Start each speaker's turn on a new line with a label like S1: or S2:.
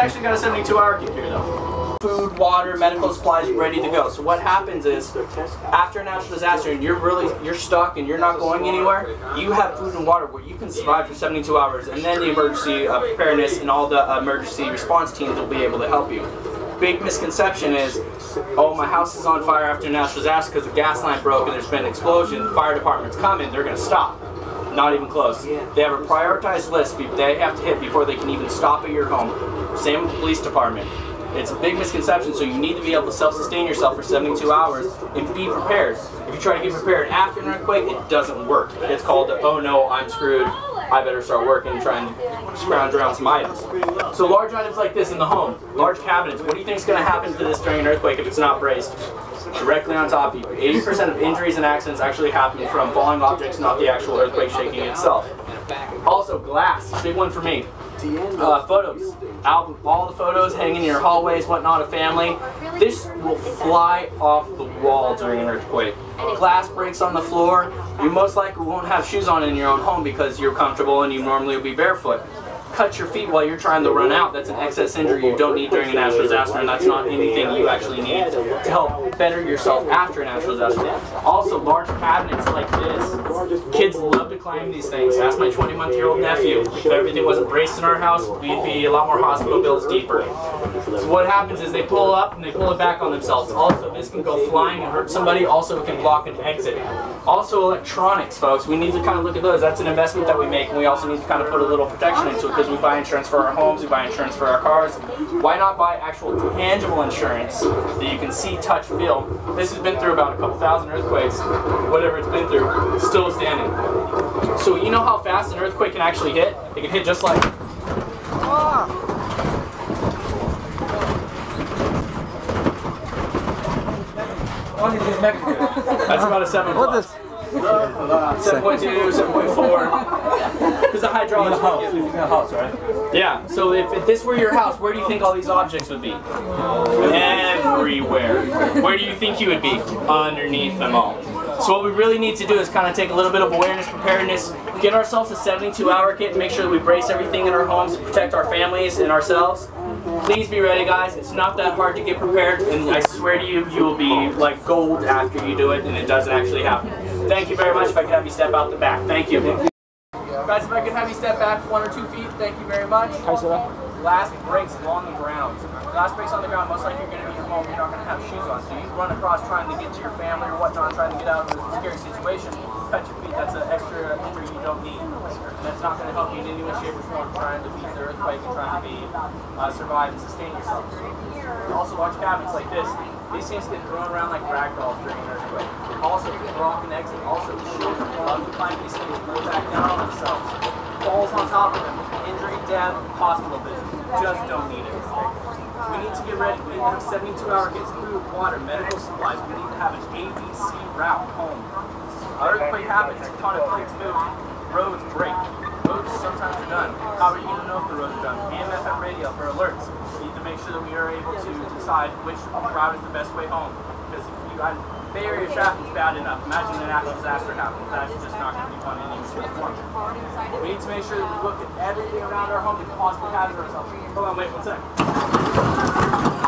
S1: actually got a 72-hour kit here though. Food, water, medical supplies ready to go. So what happens is, after a natural disaster and you're stuck and you're not going anywhere, you have food and water where you can survive for 72 hours, and then the emergency preparedness and all the emergency response teams will be able to help you. Big misconception is, oh, my house is on fire after a natural disaster because the gas line broke and there's been an explosion, the fire department's coming, they're going to stop. Not even close. They have a prioritized list they have to hit before they can even stop at your home. Same with the police department. It's a big misconception, so you need to be able to self-sustain yourself for 72 hours and be prepared. If you try to get prepared after an earthquake, it doesn't work. It's called, oh no, I'm screwed, I better start working and try and scrounge around some items. So large items like this in the home, large cabinets, what do you think is going to happen to this during an earthquake if it's not braced? Directly on top of you. 80% of injuries and accidents actually happen from falling objects, not the actual earthquake shaking itself. Also, glass, big one for me. Photos, all the photos hanging in your hallways, whatnot, of family. This will fly off the wall during an earthquake. Glass breaks on the floor. You most likely won't have shoes on in your own home because you're comfortable and you normally will be barefoot. Cut your feet while you're trying to run out. That's an excess injury you don't need during a natural disaster, and that's not anything you actually need to help better yourself after a natural disaster. Also, large cabinets like this. Kids love to climb these things. Ask my 20-month-old nephew. If everything wasn't braced in our house, we'd be a lot more hospital bills deeper. So what happens is they pull up and they pull it back on themselves. Also, this can go flying and hurt somebody. Also, it can block an exit. Also, electronics, folks. We need to kind of look at those. That's an investment that we make, and we also need to kind of put a little protection into it, because we buy insurance for our homes, we buy insurance for our cars. Why not buy actual tangible insurance that you can see, touch, feel? This has been through about a couple thousand earthquakes, whatever it's been through, still standing. So you know how fast an earthquake can actually hit? It can hit just like... That's about a 7 plus. 7.2, 7.4. Because the hydraulics house, right? Yeah, so if this were your house, where do you think all these objects would be? Everywhere. Where do you think you would be? Underneath them all. So what we really need to do is kind of take a little bit of awareness, preparedness, get ourselves a 72-hour kit, make sure that we brace everything in our homes to protect our families and ourselves. Please be ready, guys. It's not that hard to get prepared, and I swear to you, you will be like gold after you do it, and it doesn't actually happen. Thank you very much. If I could have you step out the back. Thank you. Guys, if I could have you step back 1 or 2 feet, thank you very much. Glass breaks on the ground. Glass breaks on the ground, most likely you're going to be at home, you're not going to have shoes on. So you run across trying to get to your family or whatnot, trying to get out of a scary situation, cut your feet. That's an extra injury you don't need. And that's not going to help you in any way, shape, or form trying to beat the earthquake and trying to survive and sustain yourself. Also, large cabinets like this. These things get thrown around like rag dolls during an earthquake. Also, block and exit. Also, children love to climb these things, pull back down on themselves. Falls on top of them. Injury, death, hospital visit. Just don't need it. We need to get ready. We need to have 72-hour kits, food, water, medical supplies. We need to have an ABC route home. Earthquake happens, tectonic plates move, roads break. Roads sometimes are done. How are you going to know if the roads are done? AM/FM radio for alerts. We need to make sure that we are able to decide which route is the best way home. Because if you got Bay Area traffic is bad enough. Imagine a natural disaster happens. That's just not going to be fun in any shape or form. We need to make sure that we look at everything around our home that could possibly hazard ourselves. Hold on, wait 1 second.